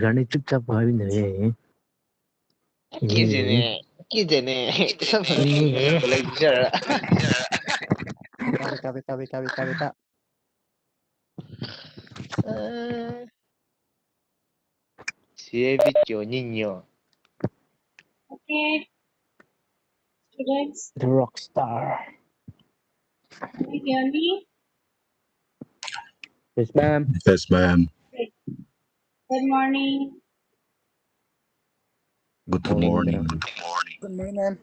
जाने चुपचाप भाभी नहीं Kizene. Sama lecture. Kabita. Si video ninyo. Okay, students, the rock star. can you hear me? Yes, ma'am. Yes, ma'am. Great. Good morning. Good Morning, morning. ma'am. Good morning, ma'am.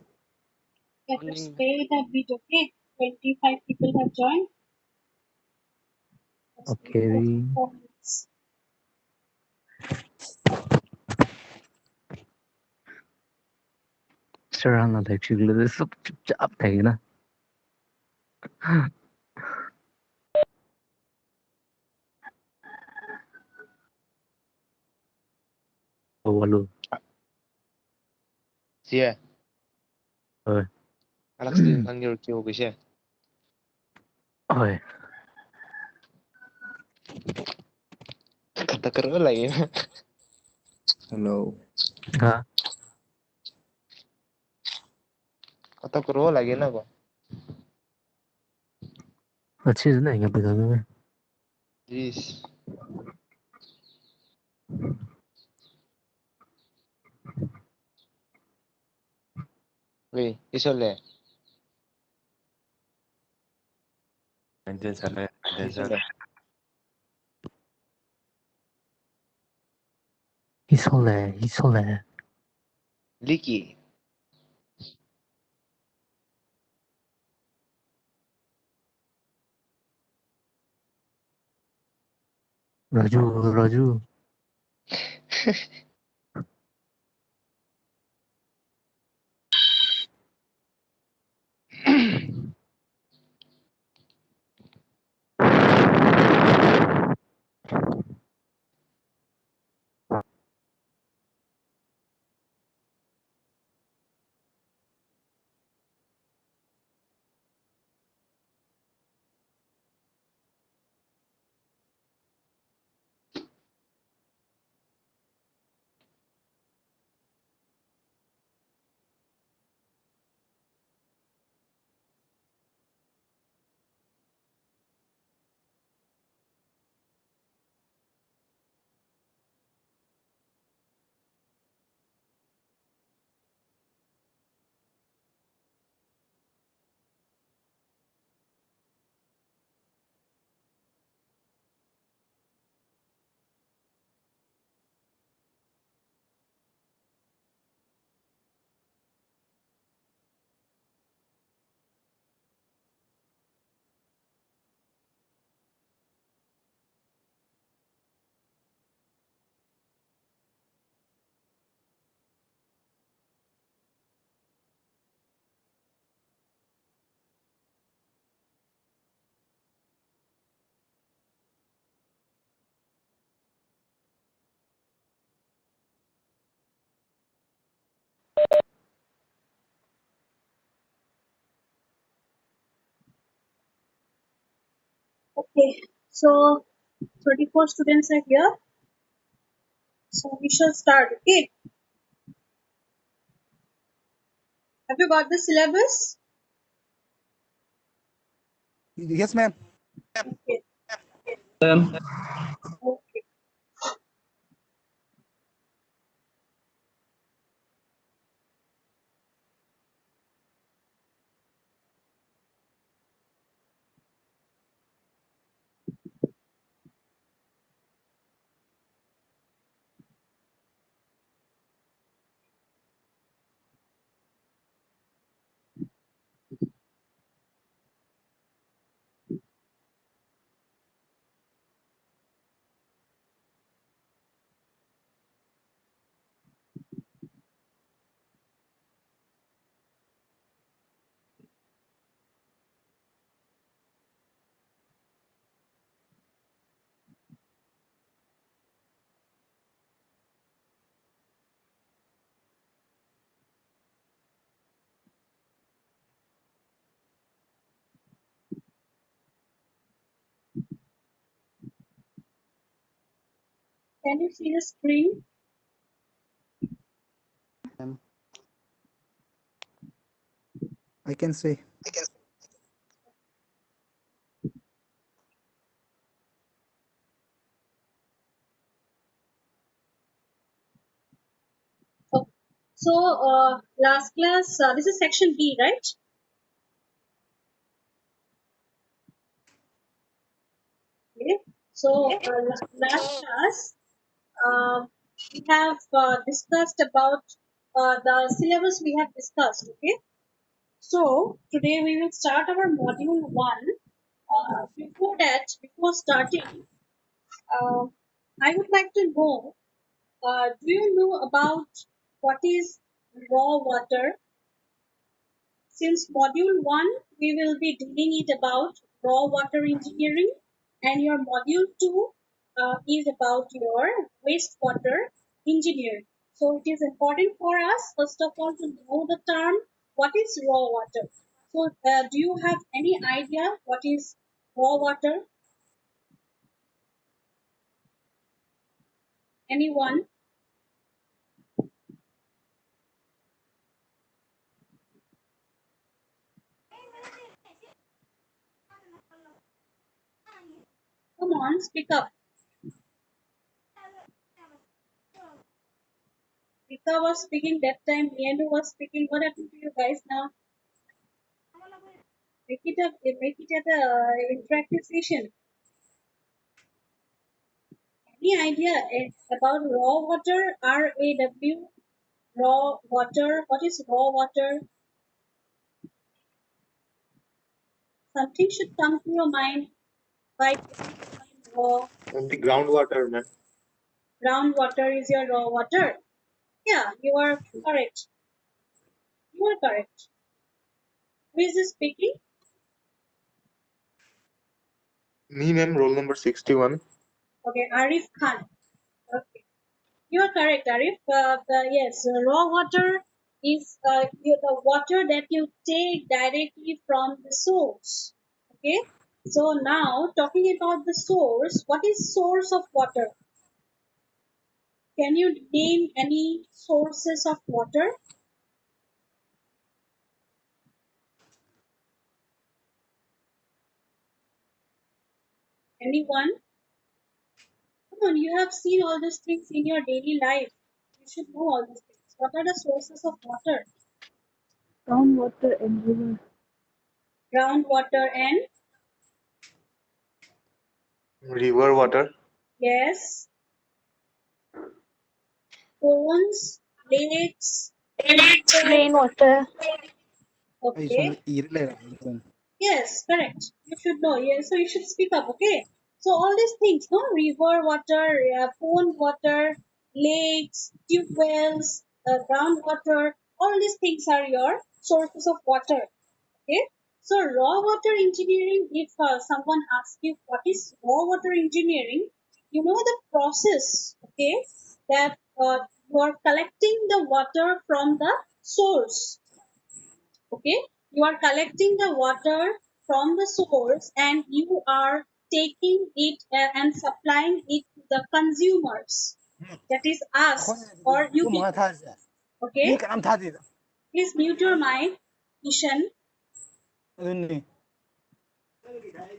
Let us play the beat, okay? 25 people have joined. Let's play for Okay. 4 minutes. Sarang na actually सब चुपचाप थे ना walu Siya. ơi Alex din panggil kyo ko siya. ơi Kata karo lagi na. Hello. hả Kata karo lagi na ko. अच्छी है ना यहाँ पे जाने में Yes. Wait, isole. Sale. Isole. 이solé Liki. Raju Okay, so 34 students are here. So we shall start, okay? Have you got the syllabus? Yes, ma'am. Okay. Ma'am. Okay. Can you see the screen? I can say. Okay. So, last class, this is section B, right? Okay. So, last class, we have discussed about the syllabus we have discussed. Okay. So, today we will start our module 1. Before that, before starting, uh, I would like to know, do you know about what is raw water? Since module 1, we will be dealing it about raw water engineering, and your module 2 is about your wastewater engineering. So it is important for us, first of all, to know the term, what is raw water? So do you have any idea what is raw water? Anyone? Come on, speak up. Rika was speaking that time, Lianu was speaking. What happened to you guys now? Make it up, make it at a interactive session. Any idea about raw water? RAW, raw water. What is raw water? Something should come to your mind by raw. Only groundwater, man. Groundwater is your raw water. Yeah, you are correct. You are correct. Who is this speaking? Me, ma'am, roll number 61. Okay, Arif Khan. Okay. You are correct, Arif. Yes, raw water is the water that you take directly from the source. Okay. So now talking about the source, what is source of water? Can you name any sources of water? Anyone? Come on, you have seen all these things in your daily life. You should know all these things. What are the sources of water? Groundwater and river. Groundwater and River water. yes, ponds, lakes, Rainwater. I just want okay. to eat it. Yes, correct. You should know. Yes, so you should speak up. Okay. So all these things, no, river water, pond water, lakes, tube wells, groundwater, all these things are your sources of water. Okay. So raw water engineering. If someone asks you what is raw water engineering, you know the process. Okay, that you are collecting the water from the source. Okay, you are collecting the water from the source and you are taking it and supplying it to the consumers, that is us or you people. Okay, please mute your mic, Ishan.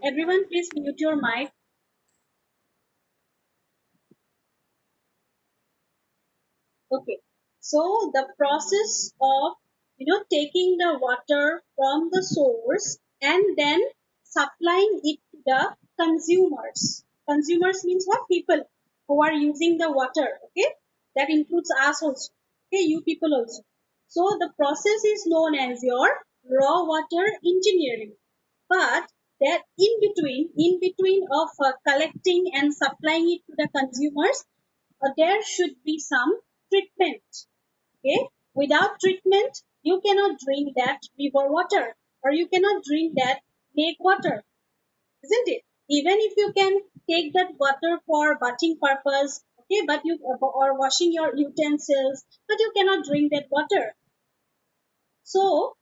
Everyone please mute your mic. Okay, so the process of taking the water from the source and then supplying it to the consumers. Consumers means what? People who are using the water. Okay, that includes us also. Okay, you people also. So the process is known as your raw water engineering. But that in between of collecting and supplying it to the consumers, there should be some treatment. Okay, without treatment you cannot drink that river water or you cannot drink that lake water, isn't it? Even if you can take that water for bathing purpose, okay, but you or washing your utensils, but you cannot drink that water. So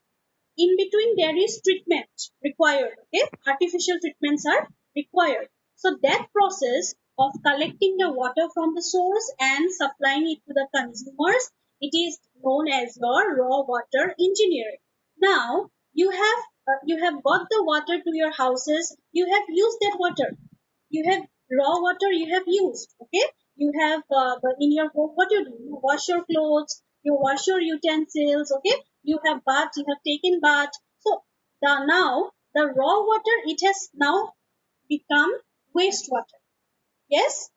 in between there is treatment required. Okay, artificial treatments are required. So that process of collecting the water from the source and supplying it to the consumers, it is known as your raw water engineering. Now you have got the water to your houses. You have used that water. You have raw water. You have used. Okay. You have in your home. What you do? You wash your clothes. You wash your utensils. Okay. You have bath. You have taken bath. So now the raw water, it has now become wastewater. Yes,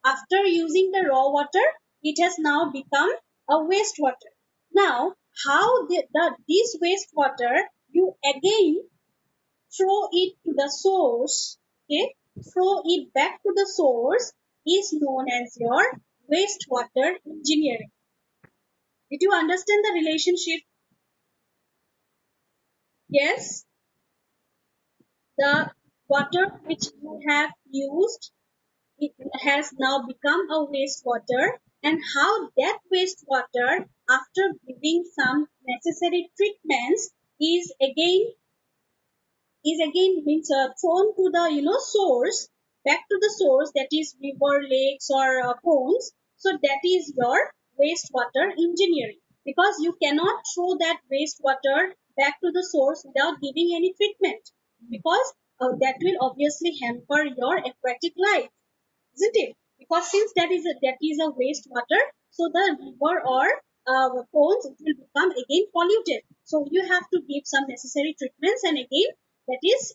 after using the raw water, it has now become a wastewater. Now, how this wastewater, you again throw it to the source, okay, throw it back to the source, is known as your wastewater engineering. Did you understand the relationship? Yes, the water which you have used, it has now become a wastewater, and how that wastewater, after giving some necessary treatments, is again means thrown to the source, back to the source, that is river, lakes, or ponds. So that is your wastewater engineering, because you cannot throw that wastewater back to the source without giving any treatment, because that will obviously hamper your aquatic life, isn't it? Because since that is a wastewater, so the river or ponds, it will become again polluted. So you have to give some necessary treatments, and again that is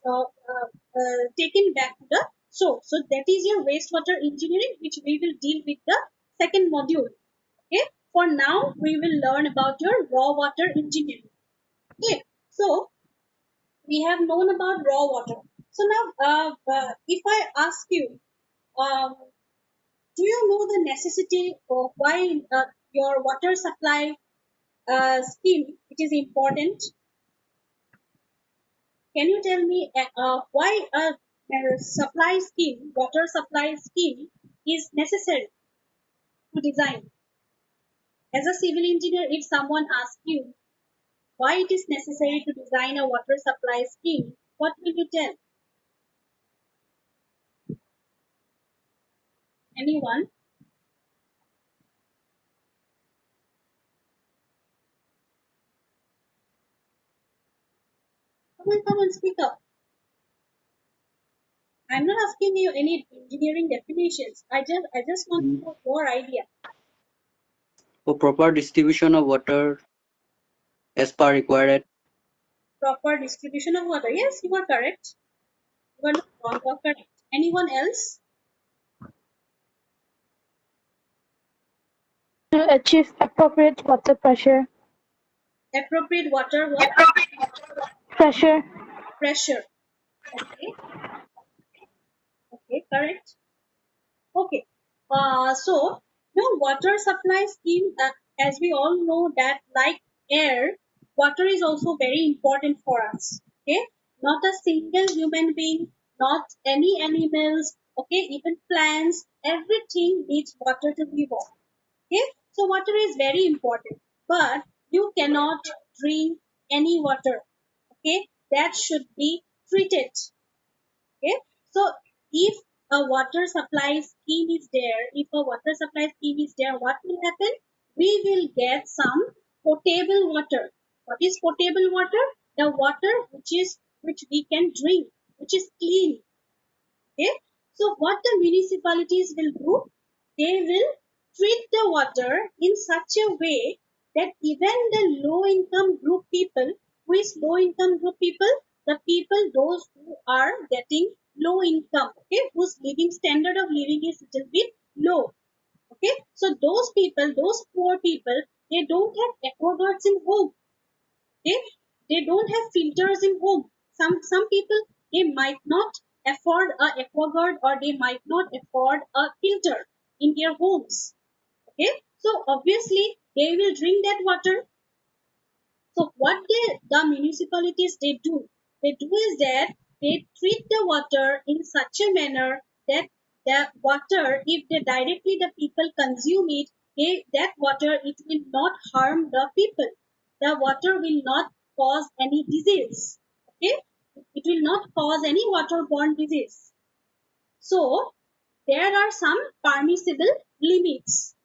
taken back to the source. So that is your wastewater engineering, which we will deal with the second module. Okay. For now, we will learn about your raw water engineering. Okay. So we have known about raw water. So now, if I ask you, um, do you know the necessity of why your water supply scheme, it is important? Can you tell me why a supply scheme, water supply scheme, is necessary to design? As a civil engineer, if someone asks you why it is necessary to design a water supply scheme, what will you tell? Anyone? Come on, speak up. I'm not asking you any engineering definitions. I just want to know your idea. For proper distribution of water as per required. Proper distribution of water. Yes, you are correct. You are not wrong. You are correct. Anyone else? To achieve appropriate water pressure. Appropriate water what? Pressure. Pressure. Okay. Okay. Correct. Okay. So no water supply scheme. As we all know that, like air, water is also very important for us. Okay. Not a single human being, not any animals. Okay. Even plants. Everything needs water to live on. Okay. So water is very important, but you cannot drink any water. Okay. That should be treated. Okay. So if a water supply scheme is there, what will happen? We will get some potable water. What is potable water? The water which we can drink, which is clean. Okay. So what the municipalities will do, they will treat the water in such a way that even the low income group people, who is low income group people, the people, those who are getting low income, okay, whose living standard of living is little bit low. Okay. So those people, those poor people, they don't have aquaguards in home. Okay. They don't have filters in home. Some people, they might not afford a aquaguard, or they might not afford a filter in their homes. Okay. So obviously they will drink that water. So what the municipalities they do is that they treat the water in such a manner that the water, if they directly the people consume it, that water, it will not harm the people. The water will not cause any disease. Okay, it will not cause any waterborne disease. So there are some permissible limits.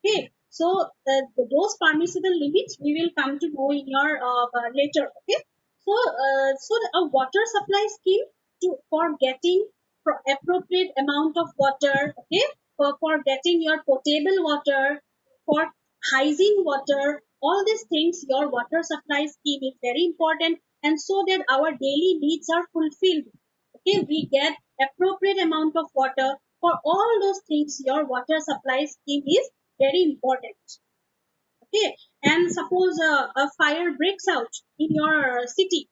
Okay, so those permissible limits we will come to know in your later. Okay, so a water supply scheme for getting appropriate amount of water. Okay, for getting your potable water, for hygiene water, all these things, your water supply scheme is very important, and so that our daily needs are fulfilled. Okay, we get appropriate amount of water. For all those things, your water supply scheme is very important. Okay, and suppose a fire breaks out in your city.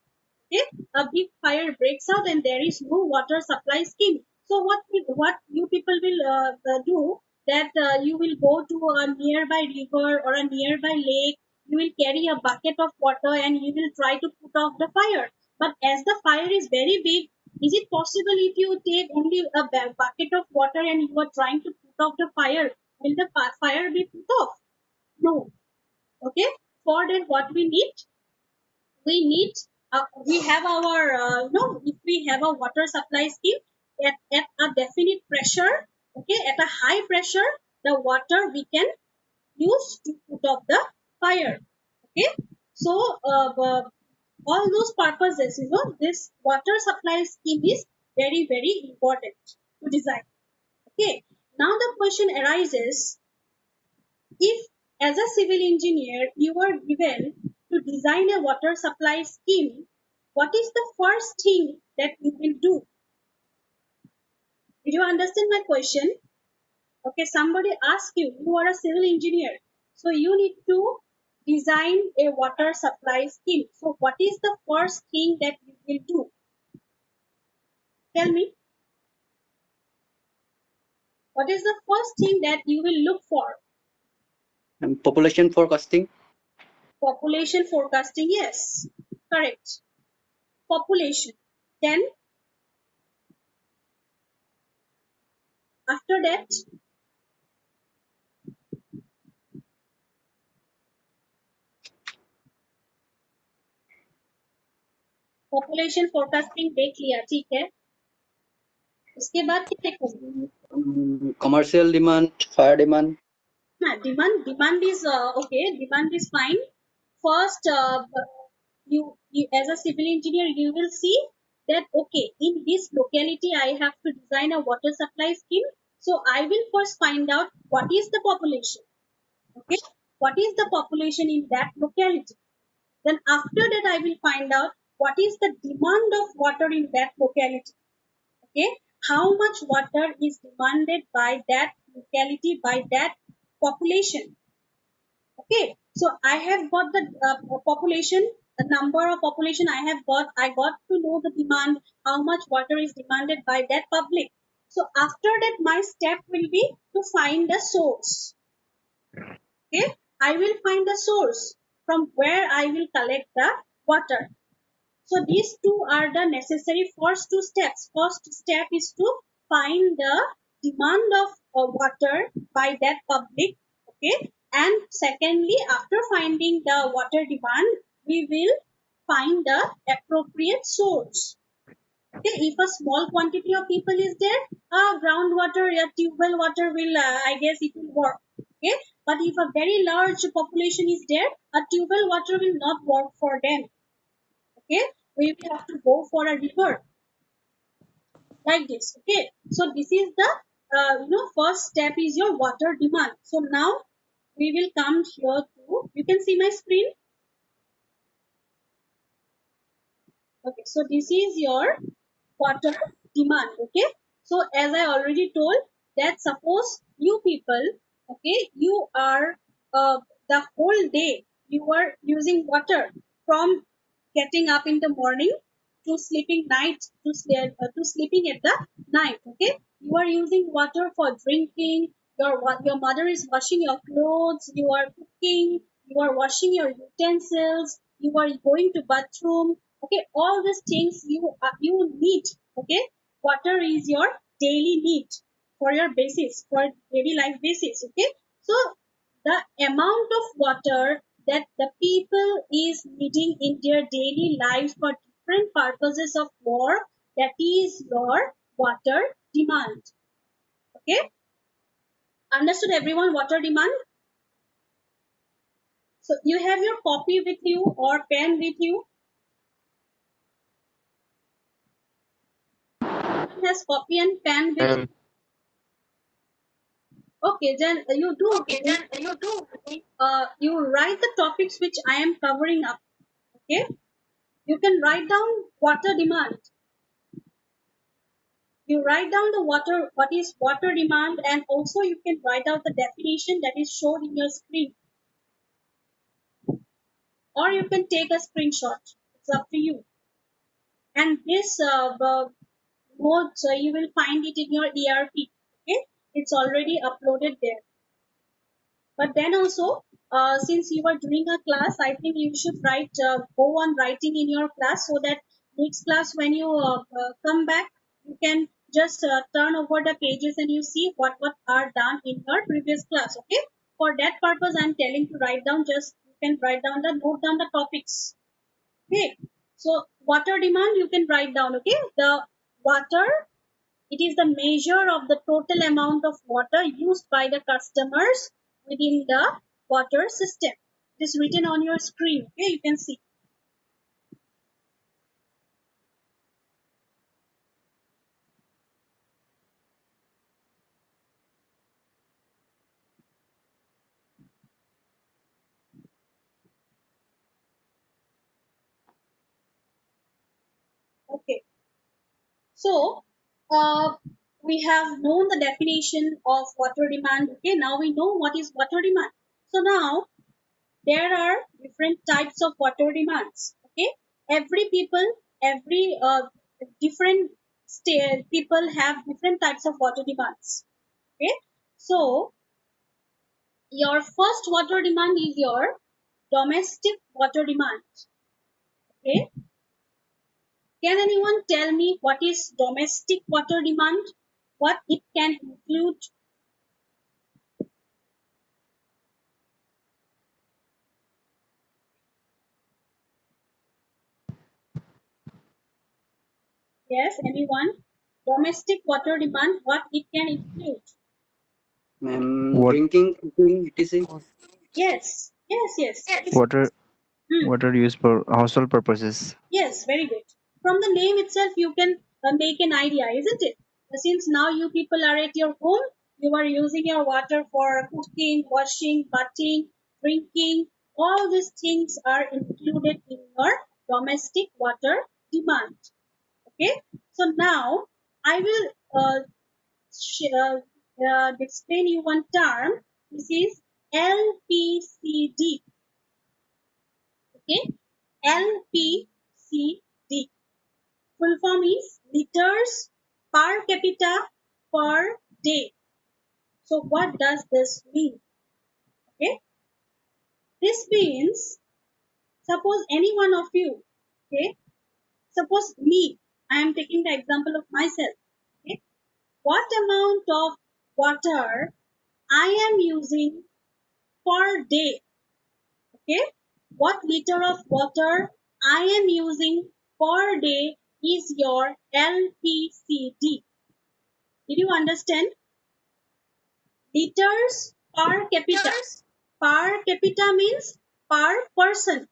Okay, a big fire breaks out and there is no water supply scheme. So what you people will do, that you will go to a nearby river or a nearby lake. You will carry a bucket of water and you will try to put off the fire. But as the fire is very big, is it possible if you take only a bucket of water and you are trying to put off the fire? Will the fire be put off? No. Okay, for that what we need, we have our if we have a water supply scheme at a definite pressure. Okay, at a high pressure, the water we can use to put off the fire. Okay, so all those purposes, this water supply scheme is very very important to design. Okay, now the question arises, if as a civil engineer you are given to design a water supply scheme, what is the first thing that you will do? Did you understand my question? Okay, somebody asked you, you are a civil engineer, so you need to design a water supply scheme. So what is the first thing that you will do? Tell me. What is the first thing that you will look for? Population forecasting. Population forecasting, yes, correct. Population. Then after that, population forecasting देख लिया, ठीक है. उसके बाद क्या देखोगे? Commercial demand, fire demand. हाँ, demand is okay. Demand is fine. First, you as a civil engineer, you will see that okay, in this locality I have to design a water supply scheme. So I will first find out what is the population. Okay, what is the population in that locality? Then after that I will find out what is the demand of water in that locality. Okay, how much water is demanded by that locality, by that population. Okay, so I have got the population, the number of population I got to know the demand, how much water is demanded by that public. So after that my step will be to find the source. Okay, I will find the source from where I will collect the water. So these two are the necessary first two steps. First step is to find the demand of water by that public. Okay, and secondly, after finding the water demand, we will find the appropriate source. Okay, if a small quantity of people is there, groundwater or tubewell water will, I guess it will work. Okay, but if a very large population is there, a tubewell water will not work for them. Okay, we will have to go for a river like this. Okay, so this is the first step is your water demand. So now we will come here to, you can see my screen. Okay, so this is your water demand. Okay, so as I already told, that suppose you people, okay, you are the whole day you are using water from getting up in the morning to sleeping to sleeping at the night. Okay, you are using water for drinking. Your mother is washing your clothes. You are cooking. You are washing your utensils. You are going to bathroom. Okay, all these things you need. Okay, water is your daily need for your basis, for daily life basis. Okay, so the amount of water that the people is needing in their daily lives for different purposes of work, that is your water demand. Okay, understood everyone? Water demand. So you have your copy with you or pen with you? Has copy and pen with you? Okay, then you do. You write the topics which I am covering up. Okay, you can write down water demand. You write down the water, what is water demand, and also you can write out the definition that is shown in your screen, or you can take a screenshot. It's up to you. And this notes you will find it in your ERP. Okay, it's already uploaded there. But then also, since you are doing a class, I think you should go on writing in your class, so that next class when you come back, you can just turn over the pages and you see what are done in your previous class. Okay. For that purpose, I'm telling to write down. Just you can note down the topics. Okay. So water demand you can write down. Okay. The water, it is the measure of the total amount of water used by the customers within the water system. It is written on your screen. Okay, you can see. Okay. So, we have known the definition of water demand. Okay, now we know what is water demand. So now there are different types of water demands. Okay, every different people have different types of water demands. Okay, so your first water demand is your domestic water demand. Okay, can anyone tell me what is domestic water demand? What it can include? Yes, anyone? Domestic water demand, what it can include? What Drinking, cooking, etc. Yes, yes. water Hmm. water used for household purposes? Yes, very good. From the name itself, you can make an idea, isn't it? Since now you people are at your home, you are using your water for cooking, washing, bathing, drinking. All these things are included in your domestic water demand. Okay. So now I will explain you one term. This is LPCD. Okay. LPCD. Full form is liters per capita per day. So what does this mean? Okay, this means, suppose any one of you, okay, suppose me, I am taking the example of myself. Okay, what amount of water I am using per day? Okay, what liter of water I am using per day is your LPCD. Did you understand? Liters per capita. Per capita means per person.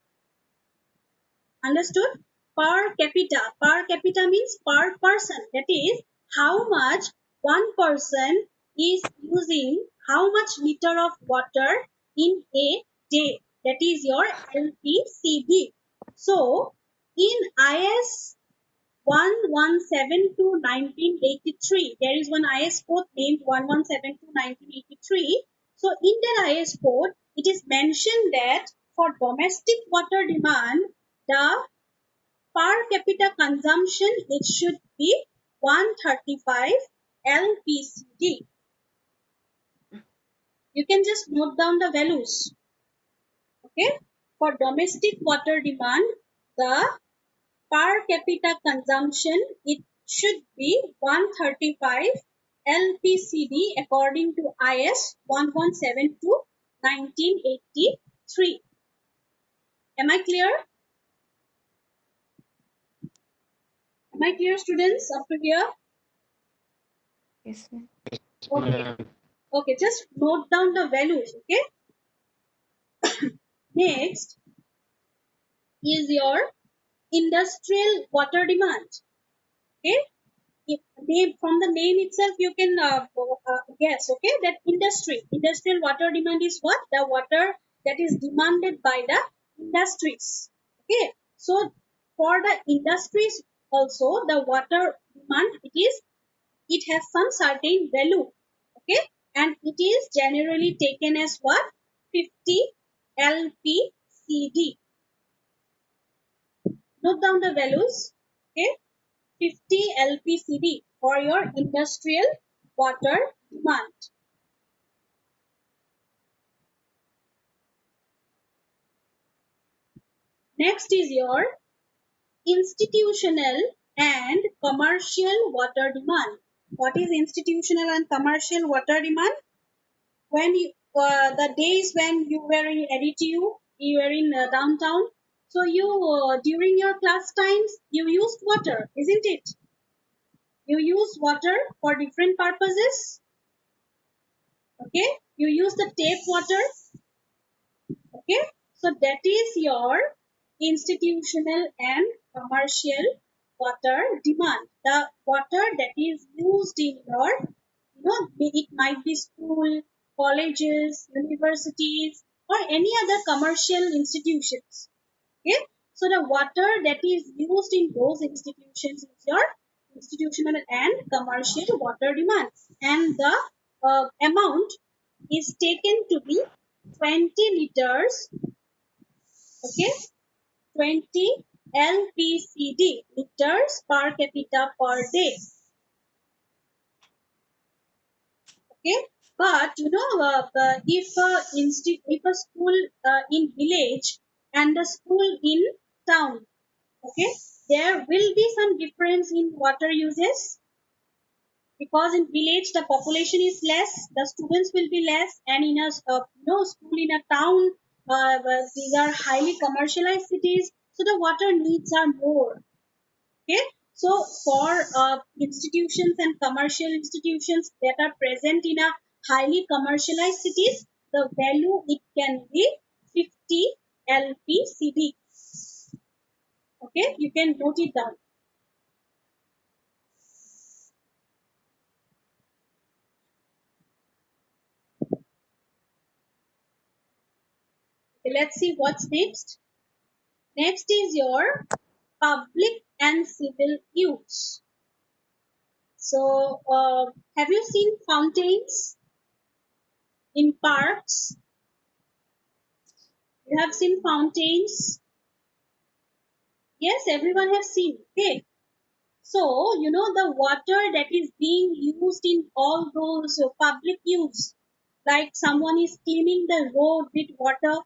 Understood? Per capita. Per capita means per person. That is how much one person is using, how much liter of water in a day. That is your LPCB. So, in IS 1172/1983. There is one IS code named 1172/1983. So in that IS code, it is mentioned that for domestic water demand, the per capita consumption, it should be 135 LPCD. You can just note down the values. Okay. For domestic water demand, the per capita consumption, it should be 135 LPCD according to IS 1172/1983. Am I clear? Am I clear, students, up to here? Yes, ma'am. Okay. Okay, just note down the values. Okay. Next is your industrial water demand. Okay. From the name itself, you can guess. Okay, that industrial water demand is what? The water that is demanded by the industries. Okay. So for the industries also, the water demand, it has some certain value. Okay, and it is generally taken as what? 50 LPCD. Note down the values. Okay, 50 LPCD for your industrial water demand. Next is your institutional and commercial water demand. What is institutional and commercial water demand? When the days when you were in ADTU, you were in downtown, so you during your class times you used water, isn't it? You use water for different purposes. Okay, you use the tap water. Okay, so that is your institutional and commercial water demand. The water that is used in your, it might be school, colleges, universities, or any other commercial institutions. Okay, so the water that is used in those institutions is your institutional and commercial water demand, and the amount is taken to be 20 liters. Okay, 20 LPCD, liters per capita per day. Okay, but if a school in village and a school in town, okay, there will be some difference in water uses, because in village the population is less, the students will be less, and in a school in a town, these are highly commercialized cities, so the water needs are more. Okay, so for institutions and commercial institutions that are present in a highly commercialized cities, the value it can be 50 LPCD. Okay, you can note it down. Okay, let's see what's next. Next is your public and civil use. So, have you seen fountains in parks? You have seen fountains? Yes, everyone has seen. Okay. So, the water that is being used in all those public use, like someone is cleaning the road with water.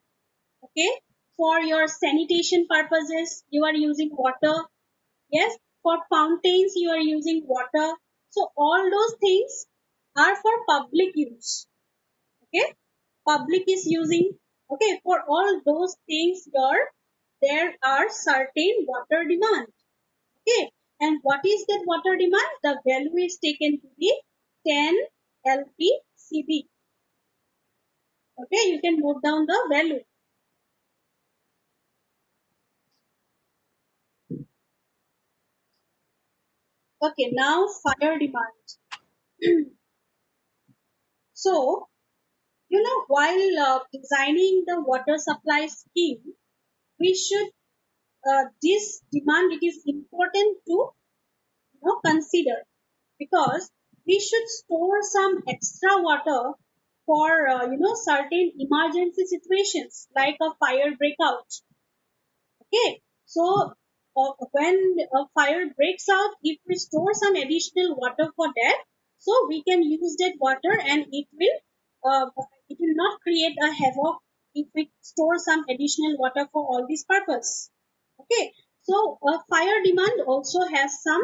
Okay. For your sanitation purposes, you are using water. Yes, for fountains you are using water. So all those things are for public use. Okay, public is using. Okay, for all those things there are certain water demand. Okay, and what is that water demand? The value is taken to be 10 LPCB. Okay, you can note down the value. Okay, now fire demand. So, while designing the water supply scheme, we should, this demand, it is important to consider, because we should store some extra water for certain emergency situations like a fire breakout. Okay, so when a fire breaks out, if we store some additional water for that, so we can use that water, and it will not create a havoc if we store some additional water for all this purpose. Okay, so fire demand also has some,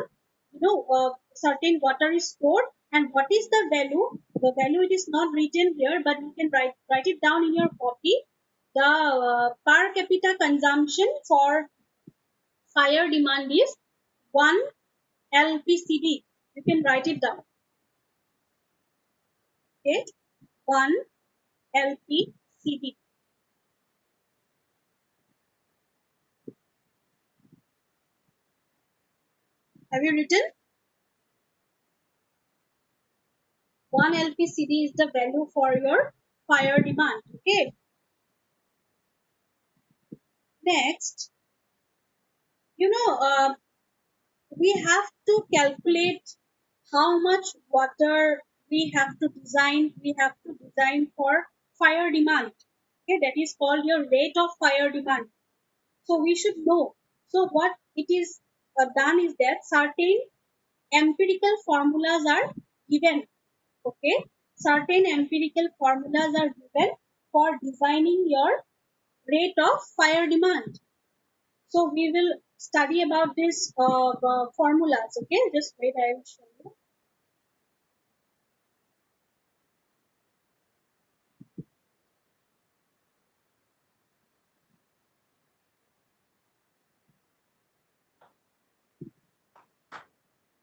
certain water is stored, and what is the value? The value, it is not written here, but you can write it down in your copy. The per capita consumption for fire demand is 1 LPCD. You can write it down. Okay, 1 LPCD. Have you written? 1 LPCD is the value for your fire demand. Okay. Next, we have to calculate how much water we have to design for fire demand. Okay, that is called your rate of fire demand. So we should know. So what it is done is that certain empirical formulas are given. Okay, certain empirical formulas are given for designing your rate of fire demand. So we will study about this formulas. Okay, just wait, I will show you.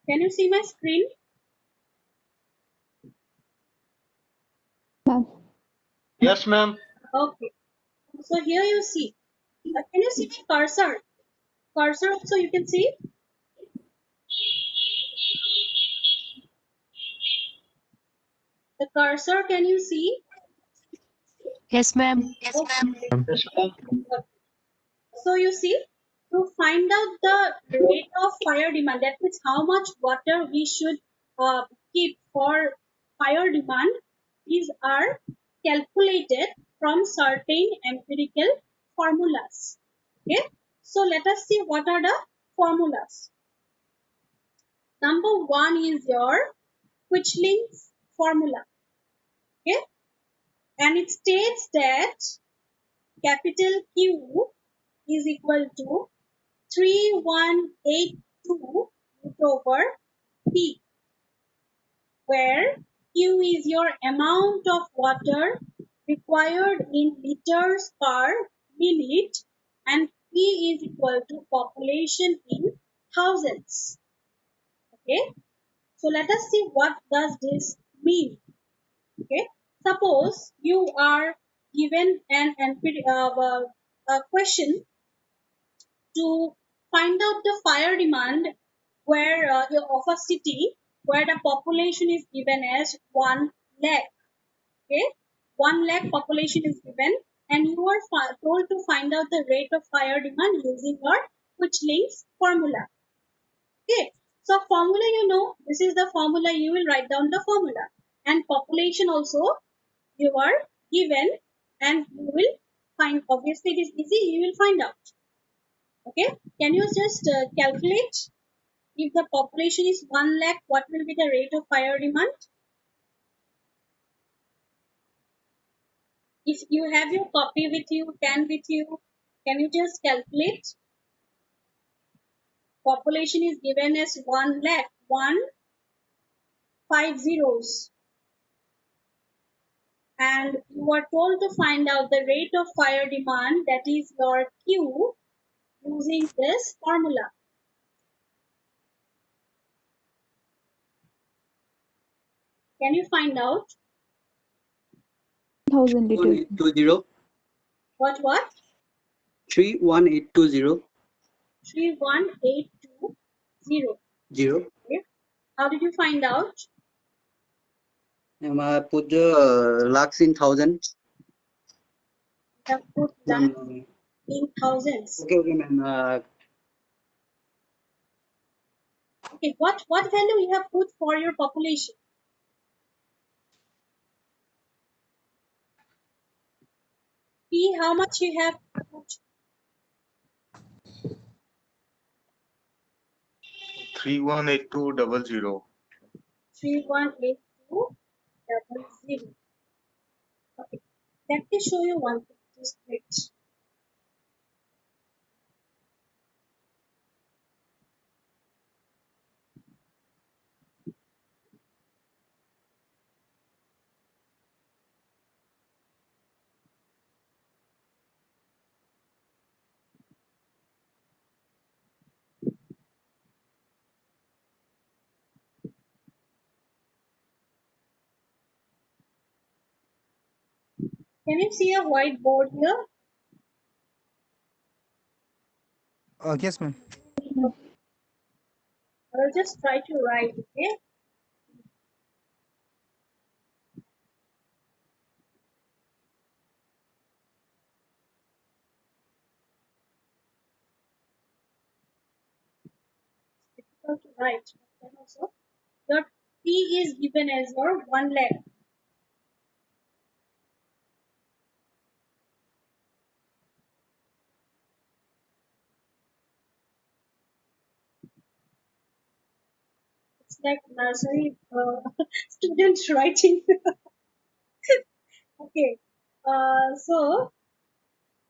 Can you see my screen? Ma'am. Yes, ma'am. Okay. So here you see. Can you see my cursor? Cursor also you can see. The cursor can you see? Yes, ma'am. Okay. Yes, ma'am. Okay. So you see, to find out the rate of fire demand, that means how much water we should keep for fire demand, these are calculated from certain empirical formulas. Okay, so let us see what are the formulas. Number one is your Quichling's formula. Okay, and it states that capital Q is equal to 3182 root over P, where Q is your amount of water required in liters per minute and P is equal to population in thousands. Okay, so let us see what does this mean. Okay, suppose you are given a question to find out the fire demand where of a city where the population is given as 1 lakh. Okay, 1 lakh population is given and you are told to find out the rate of fire demand using your Quichling's formula. Okay, so formula, this is the formula, you will write down the formula, and population also you are given and you will find, obviously it is easy, you will find out. Okay, can you just calculate if the population is 1 lakh, what will be the rate of fire demand? If you have your copy with you, pen with you, can you just calculate? Population is given as 1 lakh, 5 zeros. And you are told to find out the rate of fire demand, that is your Q, using this formula. Can you find out? 1,000 liters. 1820. What? 31820. 31820. 0. Okay. How did you find out? I put the lakhs in thousand. You have put Ma'am, lakhs in thousands. okay, ma'am. Okay, what value you have put for your population? P, how much you have put? 318200. 31820. Okay, let me show you one thing. Just wait. Can you see a whiteboard here? Yes, ma'am. I'll just try to write, okay? Difficult to write. But then also, your P is given as your 1 lakh. It's like nursery students writing. Okay. So,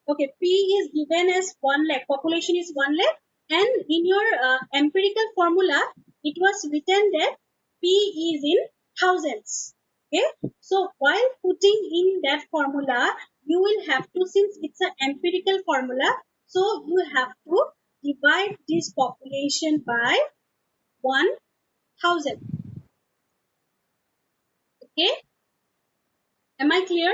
okay, P is given as 1 lakh. Population is 1 lakh. And in your empirical formula, it was written that P is in thousands. Okay. So, while putting in that formula, you will have to, since it's an empirical formula, so you have to divide this population by 1000. Okay. Am I clear?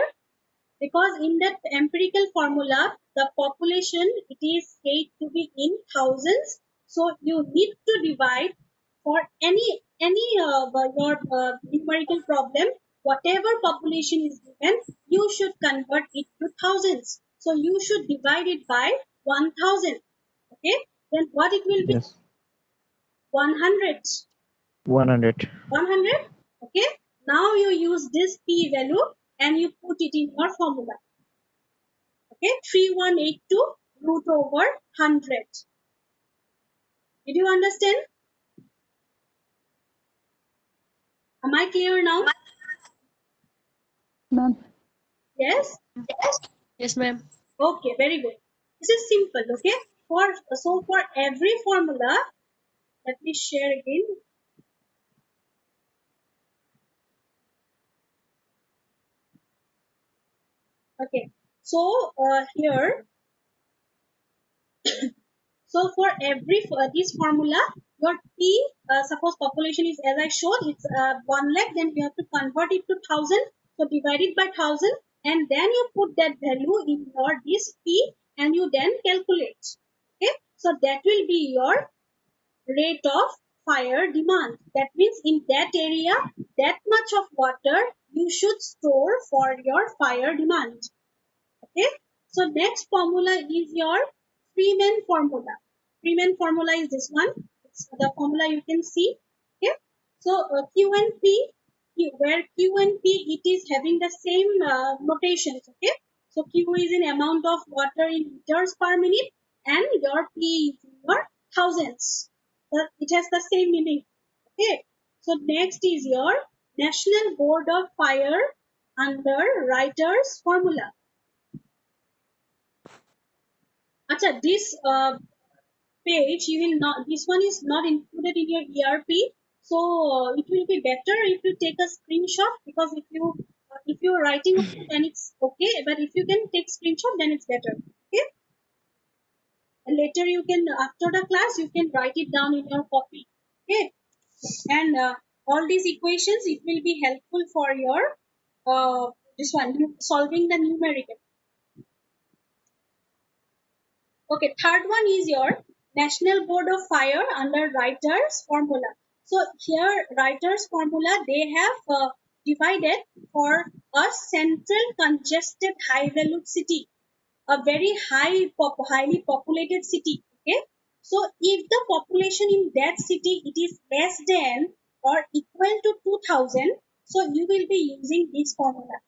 Because in that empirical formula, the population, it is said to be in thousands. So you need to divide for any your numerical problem, whatever population is given, you should convert it to thousands. So you should divide it by 1000. Okay, then what it will be? Yes. 100. 100. 100. Okay, now you use this p value and you put it in your formula. Okay, 3182 root over 100. Did you understand? Am I clear now? Ma'am. Yes? Yes, ma'am. Okay, very good. This is simple, okay? So for every formula, let me share again. Okay, so here, so for every this formula, your P, suppose population is as I showed, it's 1 lakh, then you have to convert it to 1000. So divide it by 1000 and then you put that value in your this P and you then calculate. Okay, so that will be your rate of fire demand. That means in that area, that much of water you should store for your fire demand. Okay, so next formula is your Freeman formula. Freeman formula is this one. It's the formula you can see. Okay, so Q and P, where Q and P it is having the same notations. Okay, so Q is in amount of water in liters per minute, and your P is in your thousands. It has the same meaning. Okay, so next is your National Board of Fire under writer's formula. Acha, this page you will not, this one is not included in your ERP, so it will be better if you take a screenshot, because if you are writing also, then it's okay, but if you can take screenshot, then it's better. Okay, and later you can, after the class, you can write it down in your copy. Okay, and all these equations, it will be helpful for your this one, solving the numerical. Okay, third one is your National Board of Fire under writer's formula. So here writer's formula, they have divided for a central congested high value city, a very highly populated city. Okay, so if the population in that city it is less than or equal to 2000, so you will be using this formula.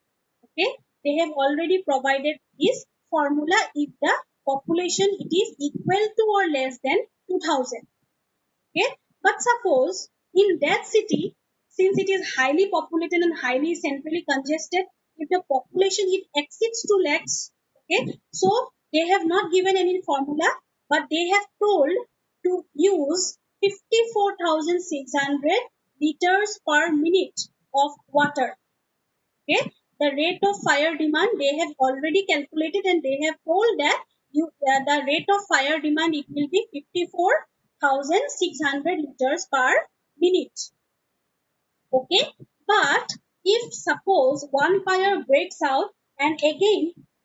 Okay, they have already provided this formula if the population it is equal to or less than 2000. Okay, but suppose in that city, since it is highly populated and highly centrally congested, if the population it exceeds 2 lakhs, okay, so they have not given any formula, but they have told to use 54,600 liters per minute of water. Okay, the rate of fire demand they have already calculated, and they have told that the rate of fire demand it will be 54,600 liters per minute. Okay, but if suppose one fire breaks out and again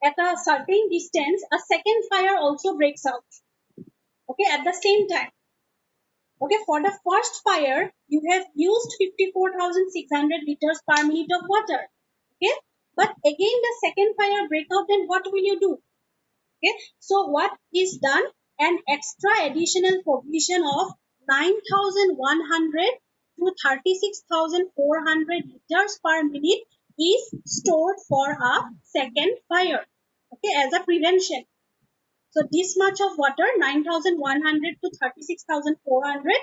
at a certain distance a second fire also breaks out, okay, at the same time. Okay, for the first fire you have used 54,600 liters per minute of water, okay, but again the second fire break out, then what will you do? Okay, so what is done? An extra additional provision of 9,100 to 36,400 liters per minute is stored for a second fire, okay, as a prevention. So this much of water, 9,100 to 36,400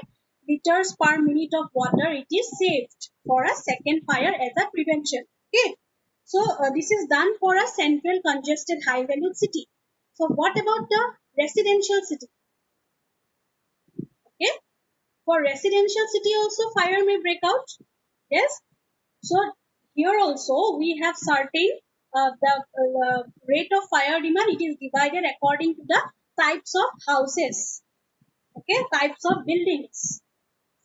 liters per minute of water, it is saved for a second fire as a prevention. Okay. So this is done for a central congested high valued city. So what about the residential city? Okay. For residential city also fire may break out. Yes. So here also we have certain the rate of fire demand. It is divided according to the types of houses. Okay, types of buildings.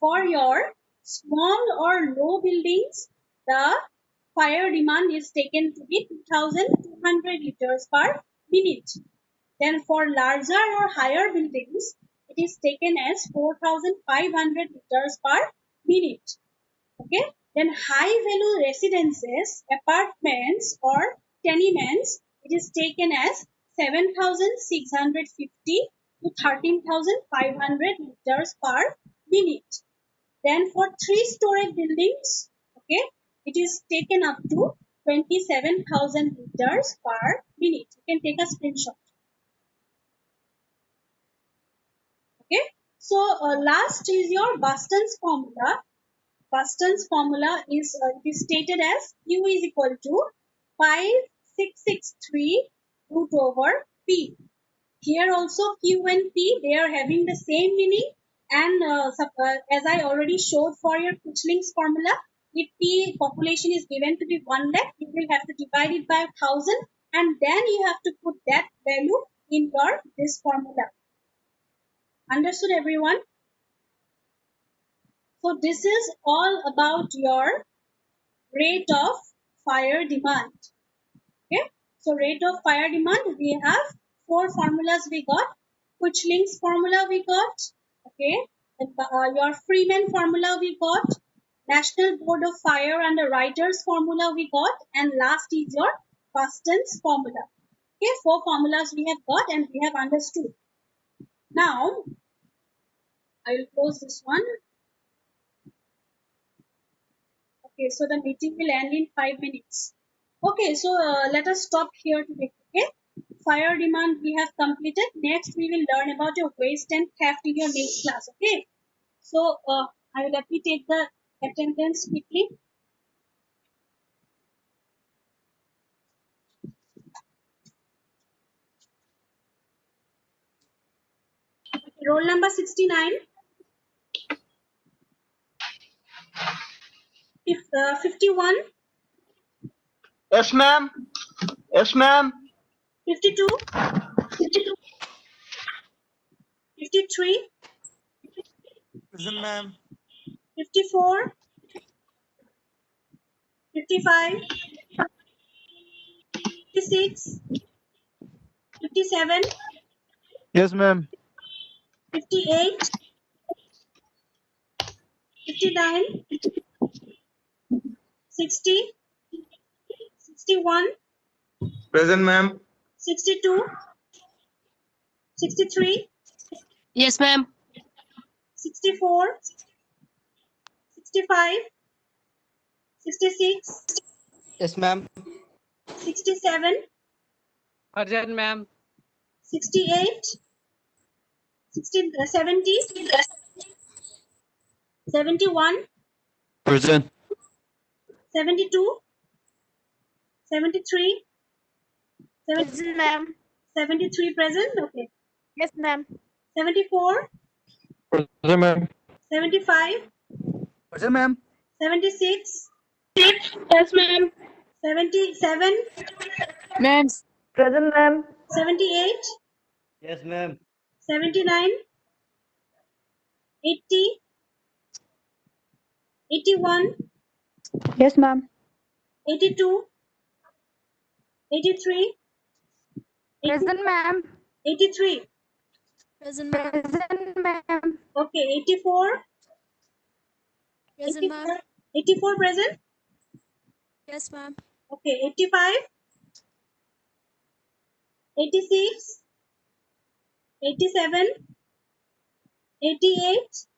For your small or low buildings, the fire demand is taken to be 2,200 liters per minute. Then for larger or higher buildings, it is taken as 4,500 liters per minute. Okay, then high value residences, apartments or tenements, it is taken as 7,650 to 13,500 liters per minute. Then for 3-story buildings, okay, it is taken up to 27,000 liters per minute. You can take a screenshot. Okay, so last is your Boston's formula. Boston's formula is it is stated as Q is equal to 5663 root over P. Here also Q and P, they are having the same meaning, and as I already showed for your Kuchling's formula, if P population is given to be 1 lakh, you will have to divide it by 1000 and then you have to put that value in your this formula. Understood everyone? So this is all about your rate of fire demand. Okay, so rate of fire demand, we have 4 formulas we got. Kuchling's formula we got, okay, and, your Freeman formula we got, National Board of Fire and the Writers formula we got, and last is your Boston's formula. Okay, 4 formulas we have got and we have understood. Now I will close this one. Okay, so the meeting will end in 5 minutes. Okay, so let us stop here today. Okay, fire demand we have completed. Next we will learn about your waste and theft in your next class. Okay, so I will let me take the attendance quickly. Okay, roll number 69. 51, Yes, ma'am. Yes, ma'am. 52, 53, Present, ma'am. 54, 55, 56, 57, Yes, ma'am. 58, 59, 60, 61, Present, ma'am. 62, 63, Yes, ma'am. 64, 65, 66, Yes, ma'am. 67, Urgent, ma'am. 68, 70, 71, Present. 72, 73, Present, ma'am. 73 present, okay, Yes, ma'am. 74, Present, ma'am. 75, Present, ma'am. 76, Yes, ma'am. 77, Ma'am. Present, ma'am. 78, Yes, ma'am. 79, 80, 81, Yes, ma'am. 82, 83, Present, ma'am. 83. Present, ma'am. Present, ma'am. Okay, 84, Present, ma'am. 84 present. Yes, ma'am. Okay, 85, 86, 87, 88,